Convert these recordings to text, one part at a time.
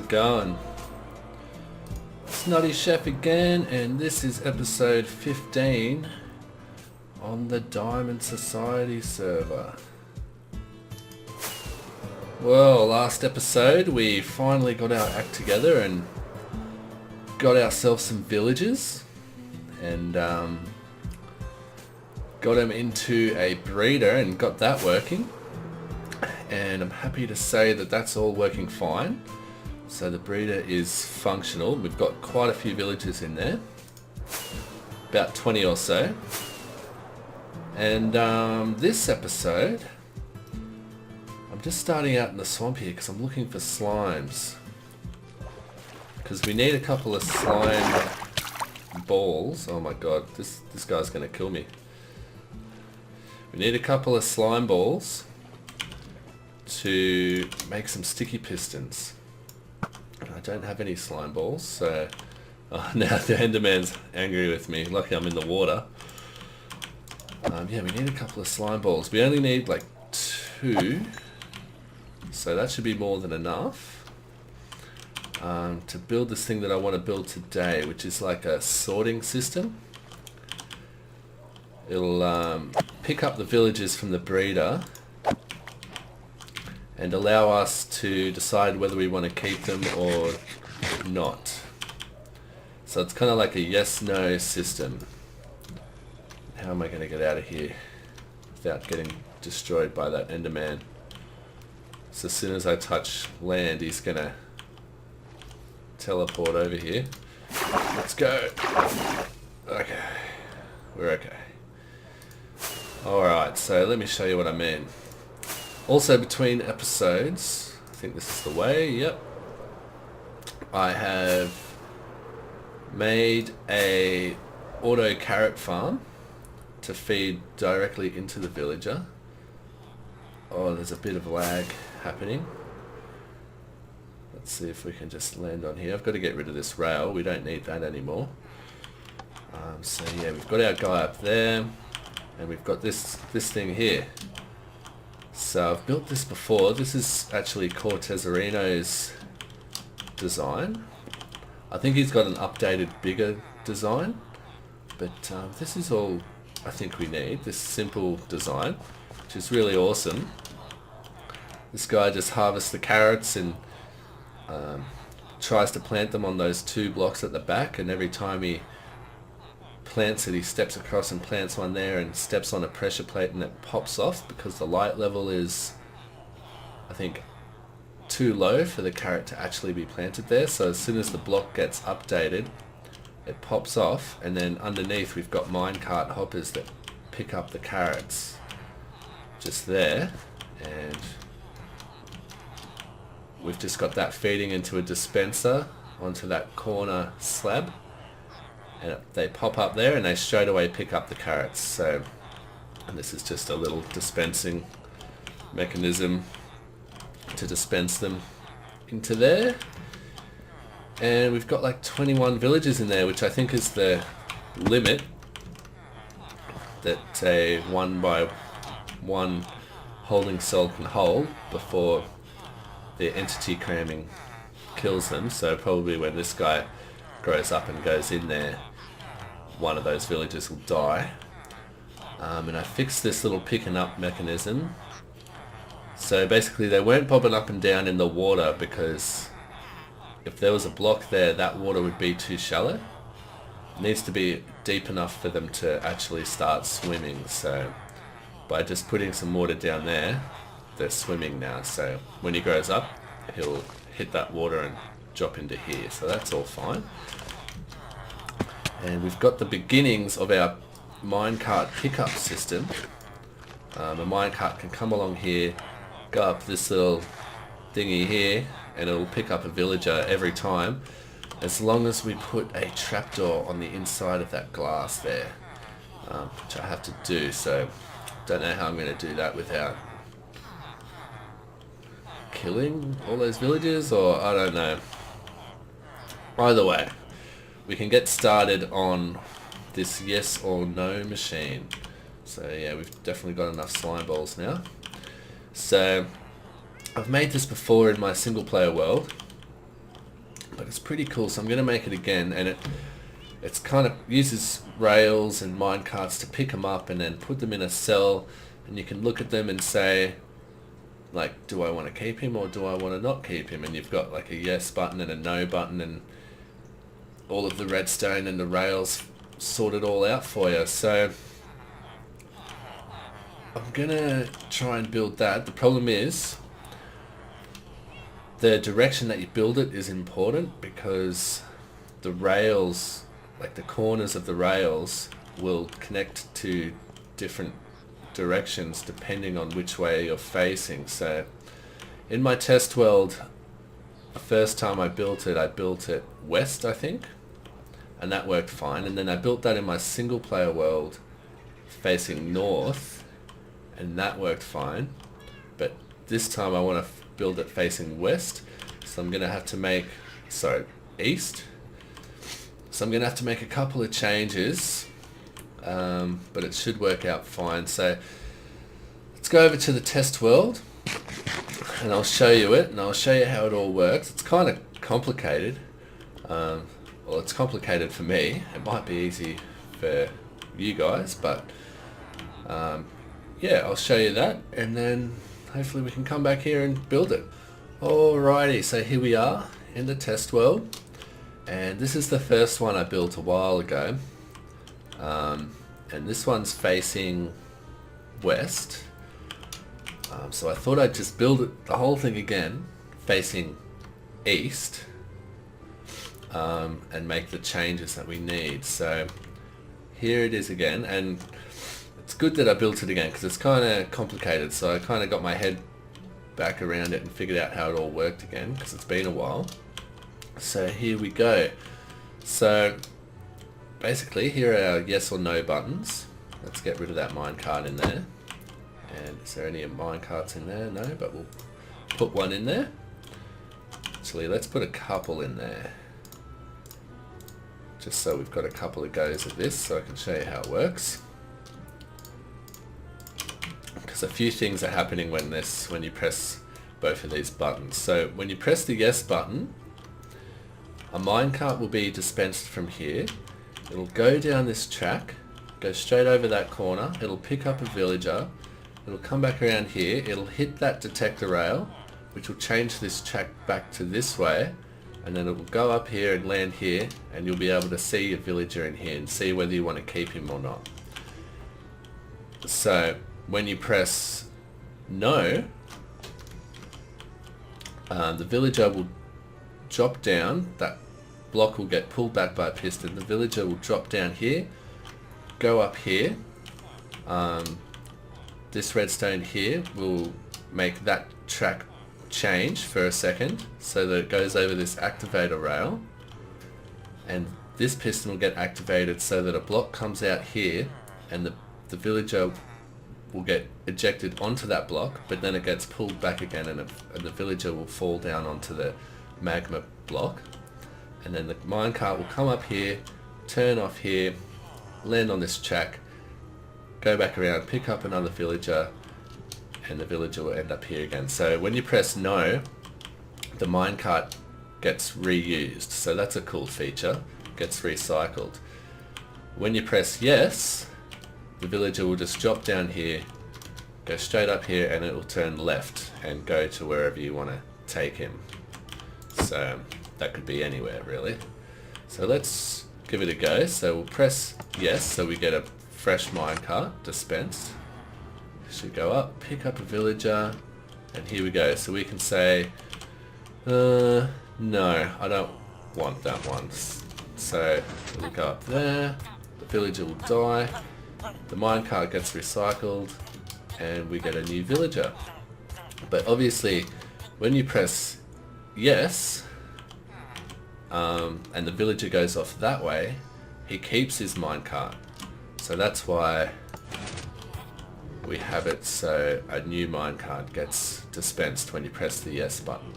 it going? It's NuttyChef again, and this is episode 15 on the Diamond Society server. Well, last episode we finally got our act together and got ourselves some villagers and got them into a breeder and got that working. And I'm happy to say that that's all working fine. So the breeder is functional. We've got quite a few villagers in there, about 20 or so. And this episode, I'm just starting out in the swamp here because I'm looking for slimes. Because we need a couple of slime balls. Oh my god, this guy's going to kill me. We need a couple of slime balls to make some sticky pistons. I don't have any slime balls, so now the Enderman's angry with me. Lucky I'm in the water. Yeah, we need a couple of slime balls. We only need like 2, so that should be more than enough to build this thing that I want to build today, which is like a sorting system. It'll pick up the villagers from the breeder and allow us to decide whether we want to keep them or not. So it's kind of like a yes-no system. How am I going to get out of here without getting destroyed by that Enderman? So as soon as I touch land, he's going to teleport over here. Let's go. Okay, we're okay. Alright, so let me show you what I mean. Also between episodes, I think this is the way, yep. I have made a auto carrot farm to feed directly into the villager. Oh, there's a bit of lag happening. Let's see if we can just land on here. I've got to get rid of this rail, we don't need that anymore. So yeah, we've got our guy up there, and we've got this thing here. So I've built this before. This is actually Cortezarino's design. I think he's got an updated, bigger design, but this is all I think we need, this simple design, which is really awesome. This guy just harvests the carrots and tries to plant them on those 2 blocks at the back, and every time he plants it, he steps across and plants one there and steps on a pressure plate, and it pops off because the light level is, I think, too low for the carrot to actually be planted there. So as soon as the block gets updated, it pops off, and then underneath we've got minecart hoppers that pick up the carrots just there, and we've just got that feeding into a dispenser onto that corner slab. And they pop up there and they straight away pick up the carrots. So, and this is just a little dispensing mechanism to dispense them into there. And we've got like 21 villagers in there, which I think is the limit that a 1x1 holding cell can hold before the entity cramming kills them. So probably when this guy grows up and goes in there, one of those villagers will die. And I fixed this little picking up mechanism. So basically they weren't bobbing up and down in the water, because if there was a block there, that water would be too shallow. It needs to be deep enough for them to actually start swimming. So by just putting some water down there, they're swimming now. So when he grows up, he'll hit that water and drop into here. So that's all fine. And we've got the beginnings of our minecart pickup system. A minecart can come along here, go up this little thingy here, and it'll pick up a villager every time, as long as we put a trapdoor on the inside of that glass there, which I have to do. So don't know how I'm going to do that without killing all those villagers, or I don't know. Either way, we can get started on this yes or no machine. So yeah, we've definitely got enough slime balls now. So I've made this before in my single player world, but it's pretty cool. So I'm going to make it again, and it's kind of uses rails and minecarts to pick them up and then put them in a cell, and you can look at them and say, like, do I want to keep him or do I want to not keep him? And you've got like a yes button and a no button, and all of the redstone and the rails sort it all out for you. So I'm gonna try and build that. The problem is the direction that you build it is important, because the rails, like the corners of the rails, will connect to different directions depending on which way you're facing. So in my test world, the first time I built it west, I think, and that worked fine. And then I built that in my single player world facing north, and that worked fine. But this time I want to build it facing west, so I'm gonna have to make, east. So I'm gonna have to make a couple of changes, but it should work out fine. So let's go over to the test world, and I'll show you it, and I'll show you how it all works. It's kind of complicated. Well, it's complicated for me. It might be easy for you guys, but yeah, I'll show you that, and then hopefully we can come back here and build it. Alrighty, so here we are in the test world, and this is the first one I built a while ago, and this one's facing west. So I thought I'd just build the whole thing again facing east, and make the changes that we need. So here it is again, and it's good that I built it again because it's kind of complicated, so I kind of got my head back around it and figured out how it all worked again, because it's been a while. So here we go. So basically here are our yes or no buttons. Let's get rid of that minecart in there. And is there any minecarts in there? No, but we'll put one in there. Actually, let's put a couple in there, just so we've got a couple of goes at this, so I can show you how it works. Because a few things are happening when you press both of these buttons. So when you press the yes button, a minecart will be dispensed from here. It'll go down this track, go straight over that corner, it'll pick up a villager, it'll come back around here, it'll hit that detector rail, which will change this track back to this way, and then it will go up here and land here, and you'll be able to see your villager in here and see whether you want to keep him or not. So when you press no, the villager will drop down, that block will get pulled back by a piston, the villager will drop down here, go up here, this redstone here will make that track change for a second so that it goes over this activator rail, and this piston will get activated so that a block comes out here, and the villager will get ejected onto that block, but then it gets pulled back again, and the villager will fall down onto the magma block, and then the minecart will come up here, turn off here, land on this track, go back around, pick up another villager, and the villager will end up here again. So when you press no, the minecart gets reused, so that's a cool feature, gets recycled. When you press yes, the villager will just drop down here, go straight up here, and it will turn left and go to wherever you want to take him. So that could be anywhere really. So let's give it a go. So we'll press yes, so we get a fresh minecart dispensed. Should go up, pick up a villager, and here we go. So we can say, no, I don't want that one. So we'll go up there, the villager will die, the minecart gets recycled, and we get a new villager. But obviously, when you press yes, and the villager goes off that way, he keeps his minecart. So that's why we have it so a new minecart gets dispensed when you press the yes button.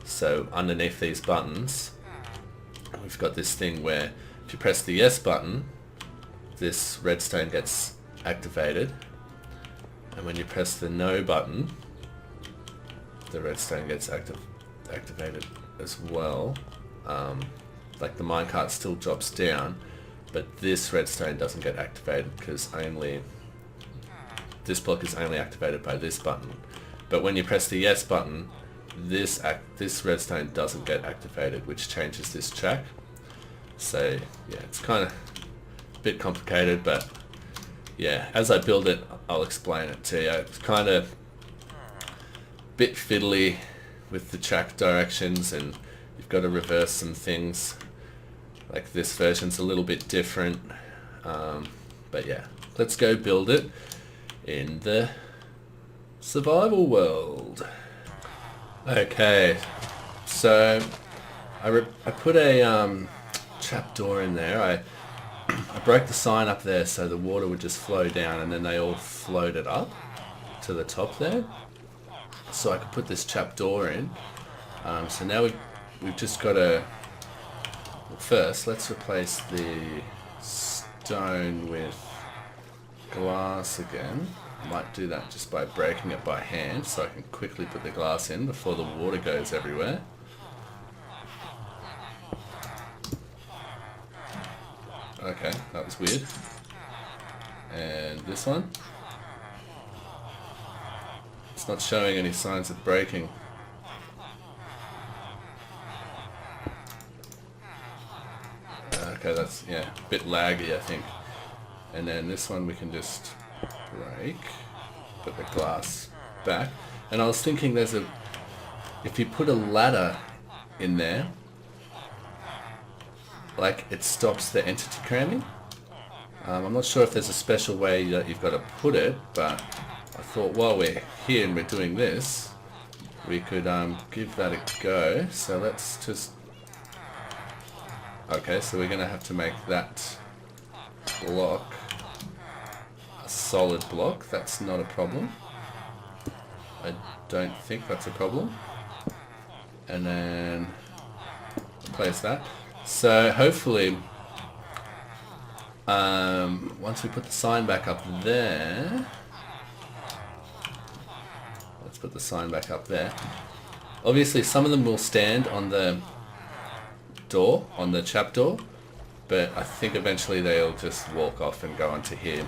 So underneath these buttons, we've got this thing where if you press the yes button, this redstone gets activated, and when you press the no button, the redstone gets activated as well. Like the minecart still drops down, but this redstone doesn't get activated because only this block is only activated by this button. But when you press the yes button, this redstone doesn't get activated, which changes this track. So yeah, it's kind of a bit complicated, but yeah, as I build it, I'll explain it to you. It's kind of a bit fiddly with the track directions, and you've got to reverse some things. Like this version's a little bit different, but yeah, let's go build it in the survival world. Okay, so I put a trapdoor in there. I broke the sign up there so the water would just flow down, and then they all floated up to the top there, so I could put this trapdoor in. So now we've just got to, first let's replace the stone with glass again. I might do that just by breaking it by hand so I can quickly put the glass in before the water goes everywhere. Okay, that was weird. And this one, it's not showing any signs of breaking. Okay, that's, yeah, a bit laggy, I think. And then this one we can just break, put the glass back. And I was thinking if you put a ladder in there, like it stops the entity cramming. I'm not sure if there's a special way that you've got to put it, but I thought while we're here and we're doing this, we could give that a go. So let's just... Okay, so we're going to have to make that block a solid block. That's not a problem. I don't think that's a problem. And then replace that. So hopefully, once we put the sign back up there, let's put the sign back up there. Obviously some of them will stand on the door, on the trapdoor, but I think eventually they'll just walk off and go onto here,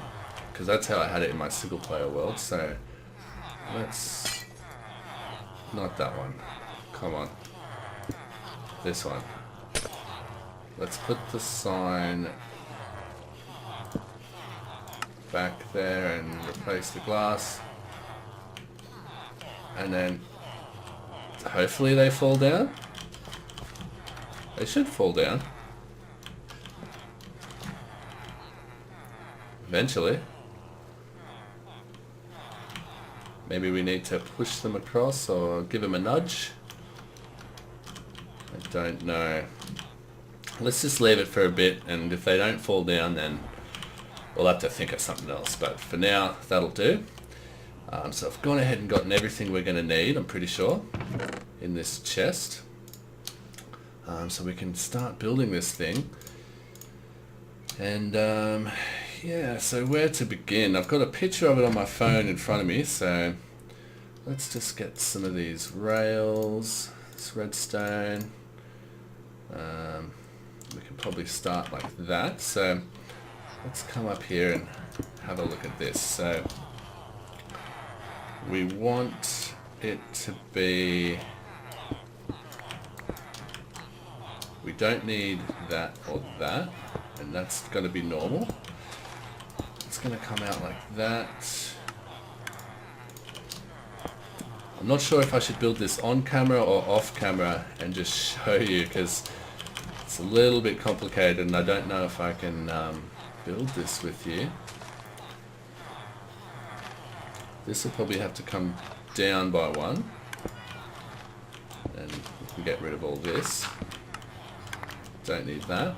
because that's how I had it in my single player world. So let's, not that one, come on, this one. Let's put the sign back there and replace the glass, and then hopefully they fall down. They should fall down eventually. Maybe we need to push them across or give them a nudge. I don't know. Let's just leave it for a bit, and if they don't fall down, then we'll have to think of something else. But for now, that'll do. So I've gone ahead and gotten everything we're going to need, I'm pretty sure, in this chest. So we can start building this thing. And yeah, so where to begin? I've got a picture of it on my phone in front of me, so let's just get some of these rails, this redstone. We can probably start like that. So let's come up here and have a look at this. So we want it to be, we don't need that or that, and that's going to be normal. It's going to come out like that. I'm not sure if I should build this on camera or off camera and just show you, because it's a little bit complicated and I don't know if I can build this with you. This will probably have to come down by one, and we can get rid of all this. Don't need that.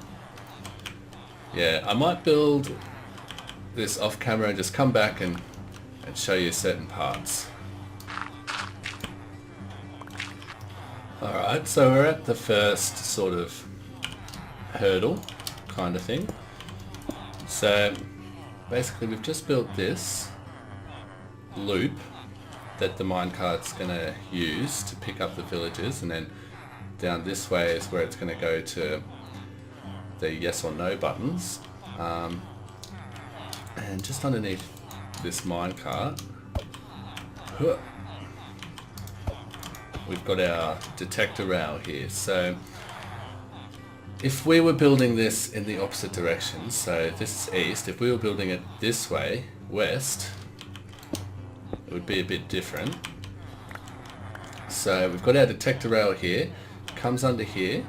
Yeah, I might build this off camera and just come back and show you certain parts. Alright, so we're at the first sort of hurdle kind of thing. So basically we've just built this loop that the minecart's going to use to pick up the villagers, and then down this way is where it's going to go to the yes or no buttons. And just underneath this minecart, we've got our detector rail here. So if we were building this in the opposite direction, so this is east, if we were building it this way, west, it would be a bit different. So we've got our detector rail here, comes under here,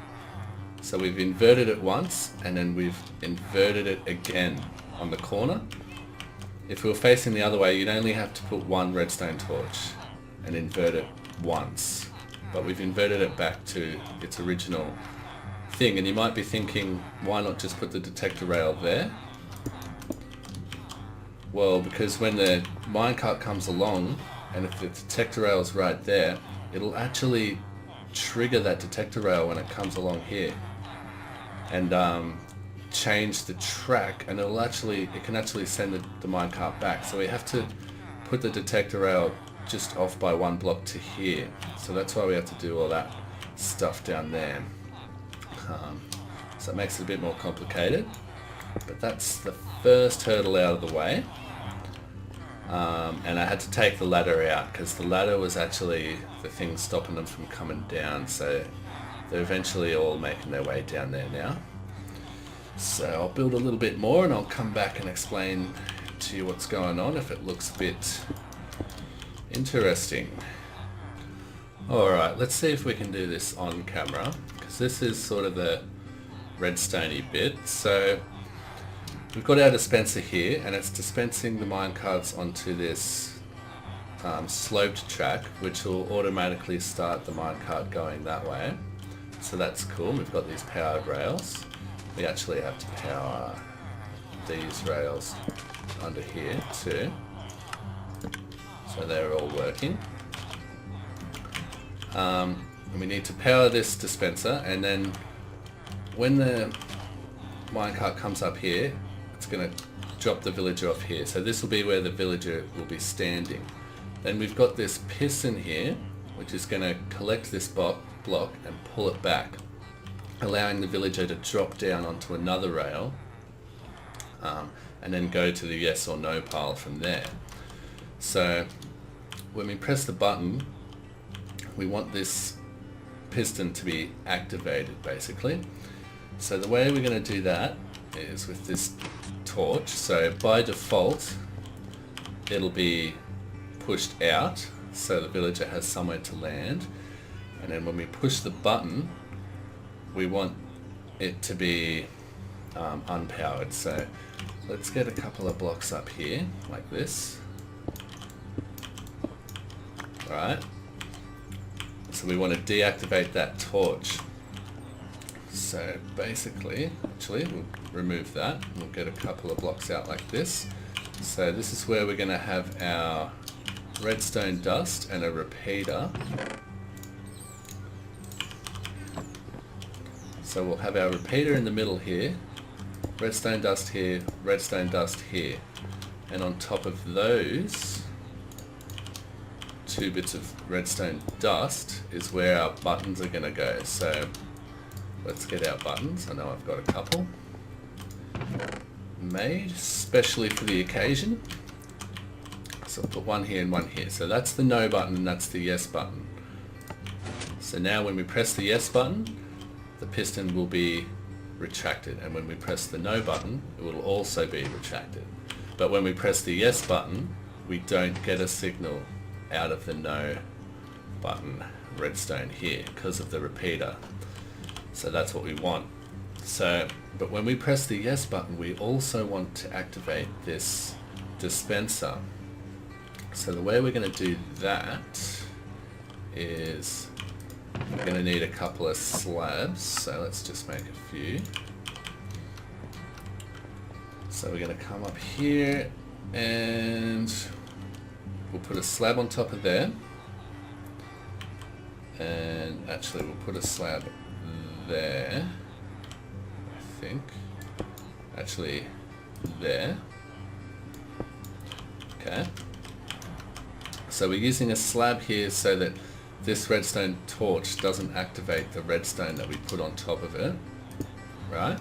so we've inverted it once and then we've inverted it again on the corner. If we were facing the other way, you'd only have to put one redstone torch and invert it once, but we've inverted it back to its original thing. And you might be thinking, why not just put the detector rail there? Well, because when the minecart comes along and if the detector rail is right there, it'll actually trigger that detector rail when it comes along here and change the track, and it can actually send the minecart back. So we have to put the detector rail just off by one block to here. So that's why we have to do all that stuff down there. So it makes it a bit more complicated, but that's the first hurdle out of the way. And I had to take the ladder out because the ladder was actually the thing stopping them from coming down, so they're eventually all making their way down there now. So I'll build a little bit more and I'll come back and explain to you what's going on if it looks a bit interesting. Alright, let's see if we can do this on camera, because this is sort of the redstoney bit. So we've got our dispenser here and it's dispensing the minecarts onto this sloped track, which will automatically start the minecart going that way. So that's cool. We've got these powered rails. We actually have to power these rails under here too. So they're all working. And we need to power this dispenser, and then when the minecart comes up here, it's going to drop the villager off here. So this will be where the villager will be standing. Then we've got this piston here, which is going to collect this block and pull it back, allowing the villager to drop down onto another rail and then go to the yes or no pile from there. So when we press the button, we want this piston to be activated basically. So the way we're going to do that is with this torch. So by default it'll be pushed out so the villager has somewhere to land, and then when we push the button we want it to be unpowered. So let's get a couple of blocks up here like this. Alright, so we want to deactivate that torch. So basically, actually we'll remove that and we'll get a couple of blocks out like this. So this is where we're going to have our redstone dust and a repeater. So we'll have our repeater in the middle here, redstone dust here, redstone dust here, and on top of those two bits of redstone dust is where our buttons are going to go. So let's get our buttons. I know I've got a couple made specially for the occasion. So I'll put one here and one here. So that's the no button and that's the yes button. So now when we press the yes button, the piston will be retracted, and when we press the no button it will also be retracted. But when we press the yes button we don't get a signal out of the no button redstone here because of the repeater. So that's what we want. So, but when we press the yes button we also want to activate this dispenser. So the way we're going to do that is we're going to need a couple of slabs, so let's just make a few. So we're going to come up here and we'll put a slab on top of there, and actually we'll put a slab there, I think, actually there. Okay, so we're using a slab here so that this redstone torch doesn't activate the redstone that we put on top of it, right?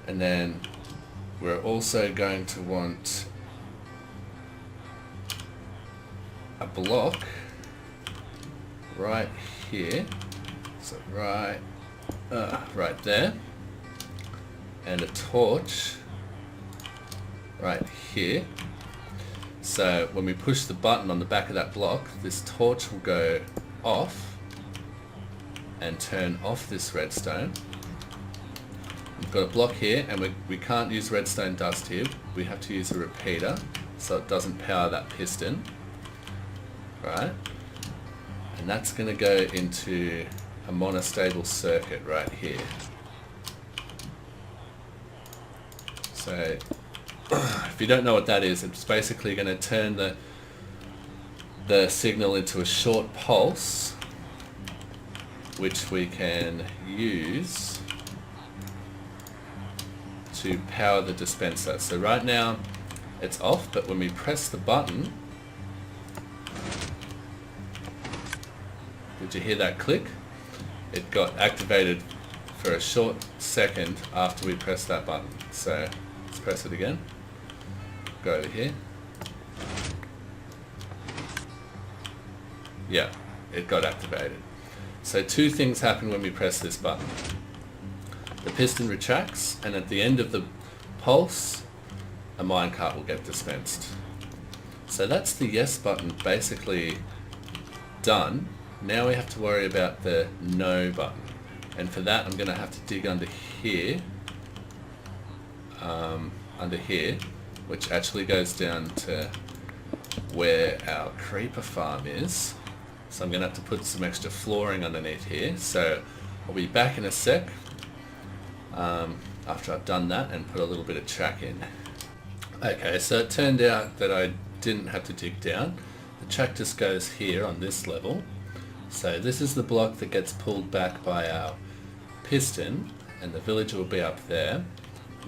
And then we're also going to want a block right here, so right there, and a torch right here. So when we push the button on the back of that block, this torch will go off and turn off this redstone. We've got a block here, and we can't use redstone dust here. We have to use a repeater so it doesn't power that piston, right? And that's going to go into a monostable circuit right here. So if you don't know what that is, it's basically going to turn the signal into a short pulse, which we can use to power the dispenser. So right now it's off, but when we press the button, did you hear that click? It got activated for a short second after we pressed that button. So let's press it again. Go over here. Yeah, it got activated. So two things happen when we press this button. The piston retracts, and at the end of the pulse, a minecart will get dispensed. So that's the yes button basically done. Now we have to worry about the no button. And for that, I'm going to have to dig under here, which actually goes down to where our creeper farm is. So I'm going to have to put some extra flooring underneath here. So I'll be back in a sec after I've done that and put a little bit of track in. Okay, so it turned out that I didn't have to dig down. The track just goes here on this level. So this is the block that gets pulled back by our piston, and the villager will be up there.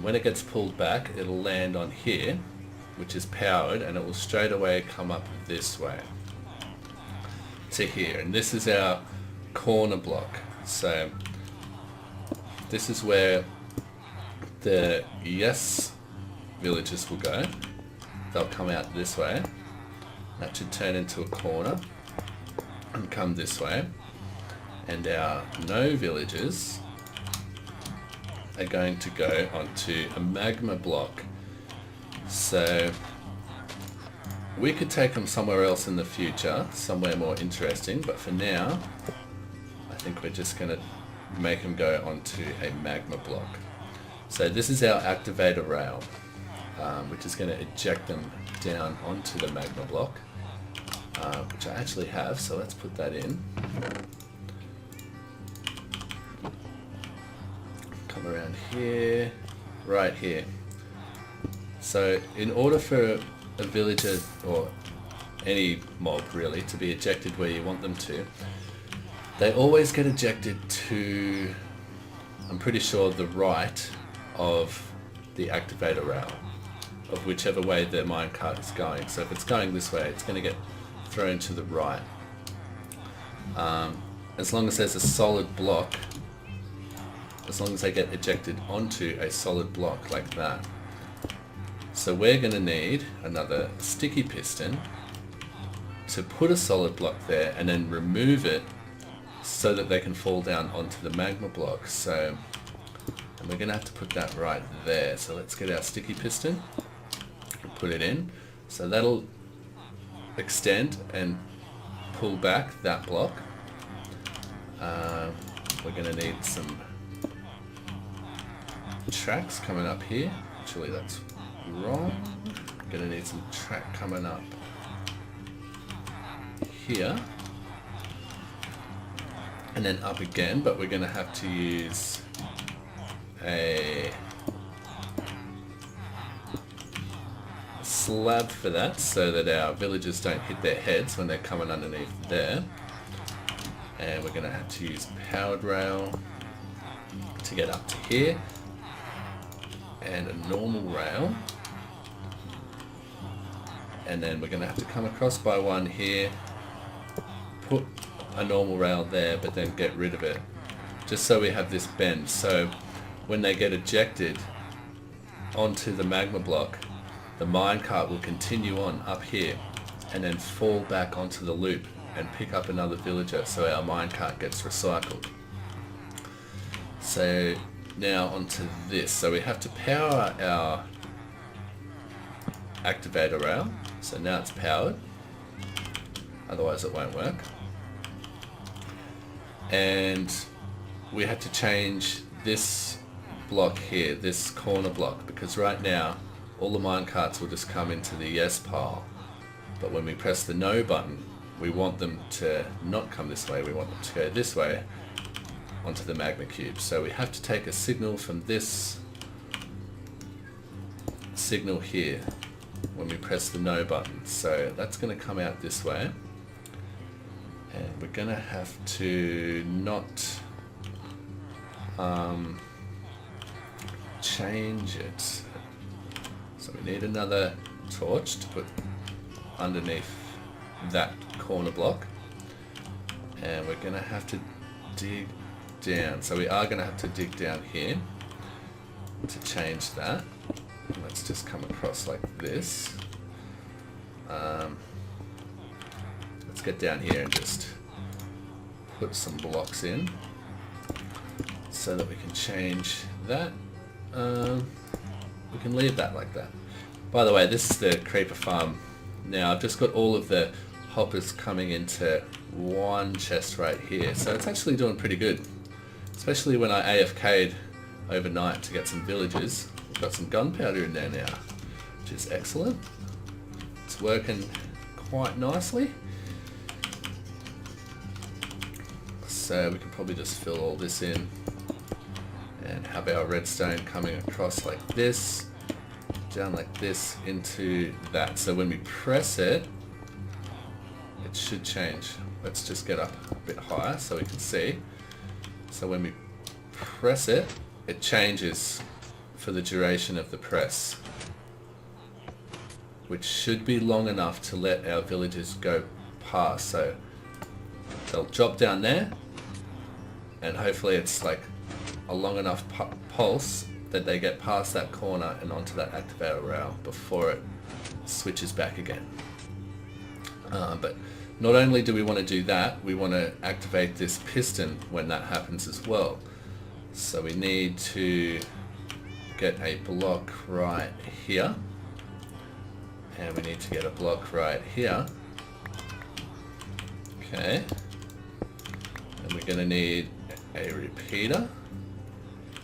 When it gets pulled back, it'll land on here, which is powered, and it will straight away come up this way to here. And this is our corner block. So this is where the yes villagers will go. They'll come out this way. That should turn into a corner and come this way. And our no villagers are going to go onto a magma block. So we could take them somewhere else in the future, somewhere more interesting, but for now I think we're just going to make them go onto a magma block. So this is our activator rail, which is going to eject them down onto the magma block, which I actually have, so let's put that in. Come around here, right here. So in order for a villager, or any mob really, to be ejected where you want them to, they always get ejected to, I'm pretty sure, the right of the activator rail, of whichever way the minecart is going. So if it's going this way, it's going to get thrown to the right. As long as there's a solid block, as long as they get ejected onto a solid block like that. So we're going to need another sticky piston to put a solid block there and then remove it so that they can fall down onto the magma block. So, and we're going to have to put that right there. So let's get our sticky piston and put it in. So that'll extend and pull back that block. We're going to need some tracks coming up here. Actually, that's wrong. Going to need some track coming up here. And then up again, but we're going to have to use a slab for that so that our villagers don't hit their heads when they're coming underneath there. And we're going to have to use powered rail to get up to here, and a normal rail. And then we're going to have to come across by one here, put a normal rail there, but then get rid of it, just so we have this bend. So when they get ejected onto the magma block, the minecart will continue on up here and then fall back onto the loop and pick up another villager, so our minecart gets recycled. So now onto this. So we have to power our activator rail. So now it's powered, otherwise it won't work. And we had to change this block here, this corner block, because right now all the minecarts will just come into the yes pile, but when we press the no button, we want them to not come this way, we want them to go this way onto the magma cube. So we have to take a signal from this signal here when we press the no button. So that's going to come out this way, and we're going to have to not change it. So we need another torch to put underneath that corner block, and we're going to have to dig down. So we are going to have to dig down here to change that. Let's just come across like this. Let's get down here and just put some blocks in so that we can change that. We can leave that like that. By the way, this is the creeper farm. Now I've just got all of the hoppers coming into one chest right here, so it's actually doing pretty good, especially when I AFK'd overnight to get some villagers. We've got some gunpowder in there now, which is excellent. It's working quite nicely. So we can probably just fill all this in and have our redstone coming across like this, down like this into that. So when we press it, it should change. Let's just get up a bit higher so we can see. So when we press it, it changes for the duration of the press, which should be long enough to let our villagers go past. So they'll drop down there, and hopefully it's like a long enough pulse that they get past that corner and onto that activator rail before it switches back again. But not only do we want to do that, we want to activate this piston when that happens as well. So we need to get a block right here, and we need to get a block right here. Okay, and we're going to need a repeater,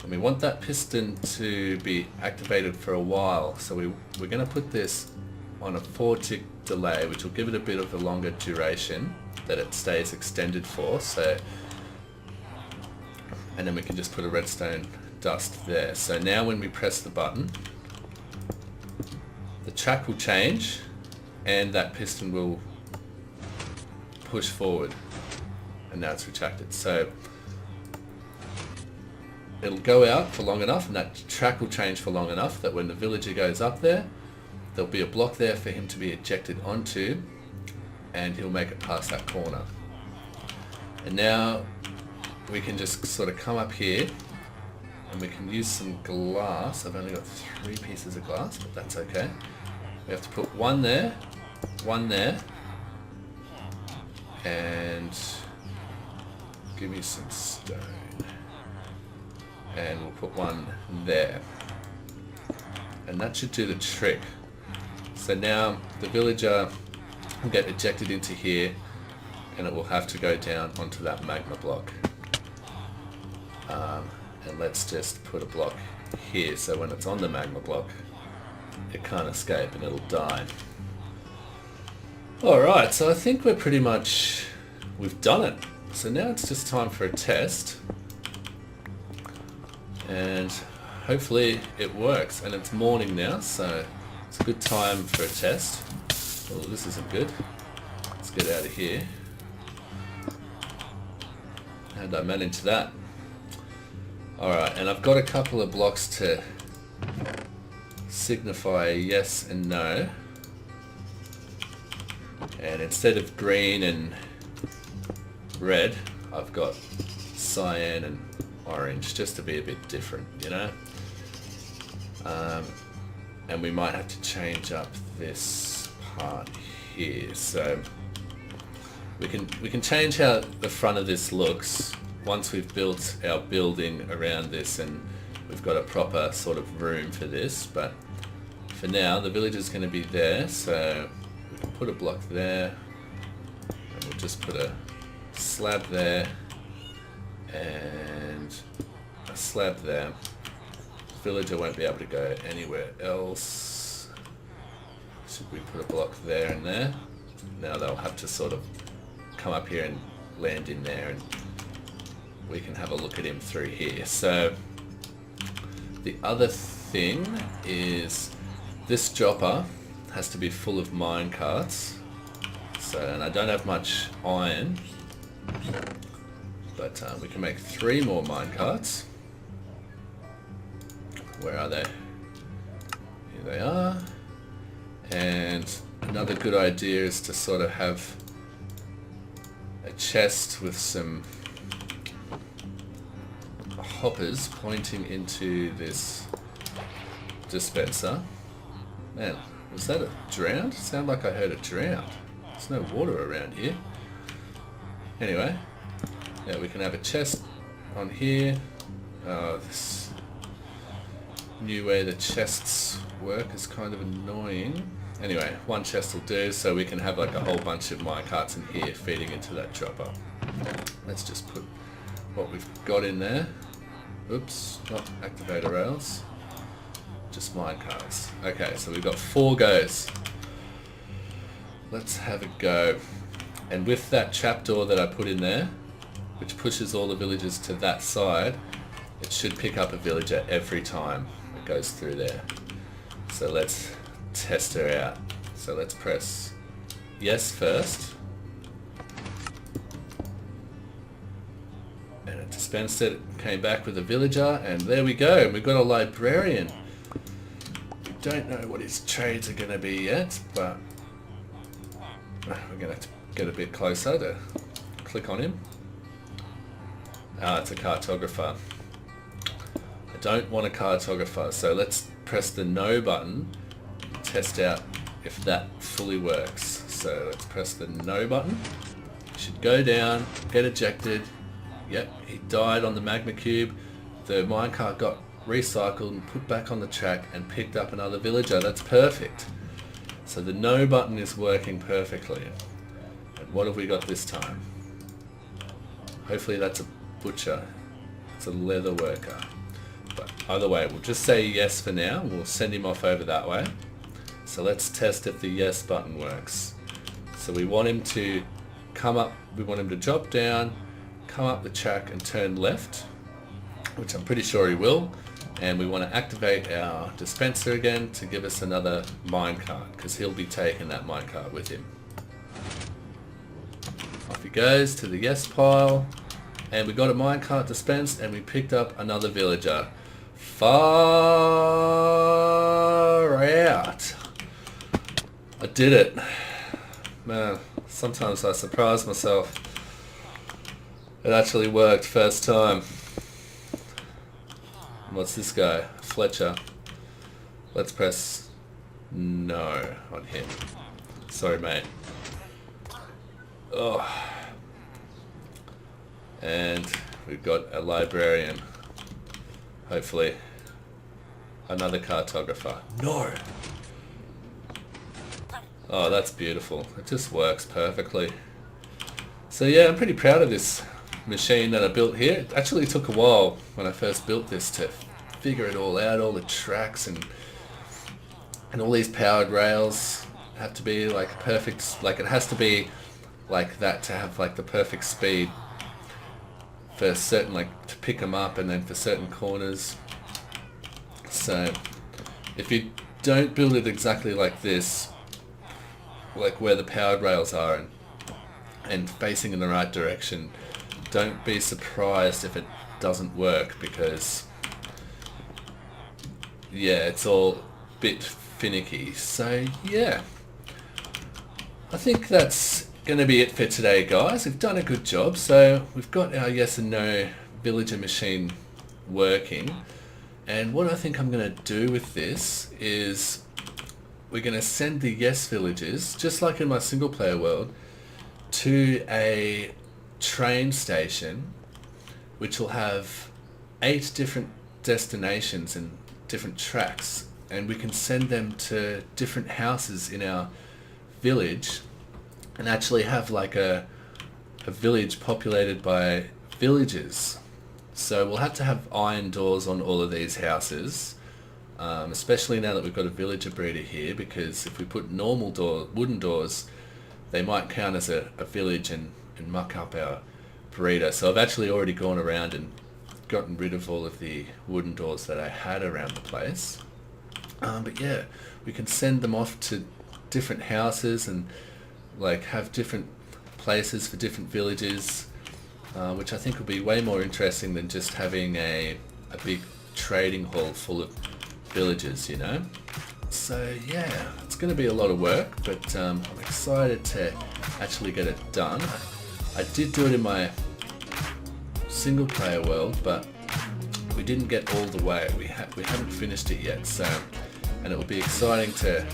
and we want that piston to be activated for a while, so we're going to put this on a 4-tick delay, which will give it a bit of a longer duration that it stays extended for. So, and then we can just put a redstone dust there. So now when we press the button, the track will change and that piston will push forward, and now it's retracted. So it'll go out for long enough, and that track will change for long enough that when the villager goes up there, there'll be a block there for him to be ejected onto, and he'll make it past that corner. And now we can just sort of come up here, and we can use some glass. I've only got 3 pieces of glass, but that's okay. We have to put one there, and give me some stone. And we'll put one there. And that should do the trick. So now the villager will get ejected into here, and it will have to go down onto that magma block. And let's just put a block here, so when it's on the magma block, it can't escape and it'll die. Alright, so I think we've done it. So now it's just time for a test. And hopefully it works. And it's morning now, so it's a good time for a test. Oh, this isn't good. Let's get out of here. How did I manage that? Alright, and I've got a couple of blocks to signify yes and no. And instead of green and red, I've got cyan and orange, just to be a bit different, you know. And we might have to change up this part here, so we can change how the front of this looks once we've built our building around this and we've got a proper sort of room for this. But for now, the village is going to be there, so we can put a block there, and we'll just put a slab there and a slab there. Villager won't be able to go anywhere else. Should we put a block there and there? Now they'll have to sort of come up here and land in there, and we can have a look at him through here. So the other thing is this dropper has to be full of mine carts. So, and I don't have much iron, but we can make 3 more mine carts. Where are they? Here they are. And another good idea is to sort of have a chest with some hoppers pointing into this dispenser. Man, was that a drown? Sounded like I heard a drown. There's no water around here. Anyway, yeah, we can have a chest on here. This new way the chests work is kind of annoying. Anyway, 1 chest will do, so we can have like a whole bunch of minecarts in here feeding into that dropper. Let's just put what we've got in there. Oops, not activator rails, just minecarts. Okay, so we've got 4 goes. Let's have a go. And with that trapdoor that I put in there, which pushes all the villagers to that side, it should pick up a villager every time it goes through there. So let's test her out. So let's press yes first. And it dispensed it, came back with a villager, and there we go. We've got a librarian. We don't know what his trades are going to be yet, but we're going to have to get a bit closer to click on him. It's a cartographer. I don't want a cartographer, so let's press the no button, test out if that fully works. So let's press the no button. Should go down, get ejected. Yep, he died on the magma cube. The minecart got recycled and put back on the track and picked up another villager. That's perfect. So the no button is working perfectly. And what have we got this time? Hopefully that's a butcher. It's a leather worker. But either way, we'll just say yes for now. We'll send him off over that way. So let's test if the yes button works. So we want him to come up, we want him to drop down, come up the track and turn left, which I'm pretty sure he will. And we want to activate our dispenser again to give us another minecart, because he'll be taking that minecart with him. Off he goes to the yes pile, and we got a minecart dispensed, and we picked up another villager. Far out. I did it. Man, sometimes I surprise myself. It actually worked first time. What's this guy? Fletcher. Let's press no on him. Sorry, mate. Oh. And we've got a librarian. Hopefully another cartographer. No! Oh, that's beautiful. It just works perfectly. So yeah, I'm pretty proud of this machine that I built here. It actually took a while when I first built this to figure it all out, all the tracks and all these powered rails have to be like perfect, like it has to be like that to have like the perfect speed for certain, like to pick them up, and then for certain corners. So if you don't build it exactly like this, like where the powered rails are and facing in the right direction, don't be surprised if it doesn't work, because yeah, it's all a bit finicky. So yeah, I think that's going to be it for today, guys. We've done a good job. So we've got our yes and no villager machine working. And what I think I'm going to do with this is we're going to send the yes villagers, just like in my single player world, to a train station which will have 8 different destinations and different tracks, and we can send them to different houses in our village and actually have like a village populated by villagers. So we'll have to have iron doors on all of these houses, especially now that we've got a villager breeder here, because if we put normal wooden doors, they might count as a village and muck up our breeder. So I've actually already gone around and gotten rid of all of the wooden doors that I had around the place. But yeah, we can send them off to different houses and like have different places for different villages, which I think will be way more interesting than just having a big trading hall full of villagers, you know. So yeah, it's going to be a lot of work, but I'm excited to actually get it done. I did do it in my single player world, but we didn't get all the way. We haven't finished it yet, so, and it will be exciting to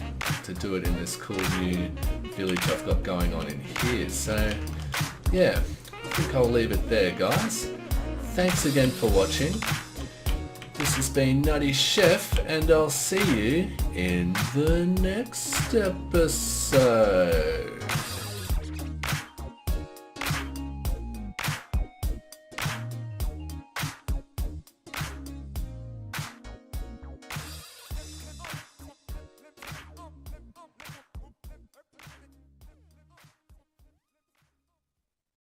do it in this cool new village I've got going on in here. So yeah, I think I'll leave it there, guys. Thanks again for watching. This has been NuttyChef, and I'll see you in the next episode.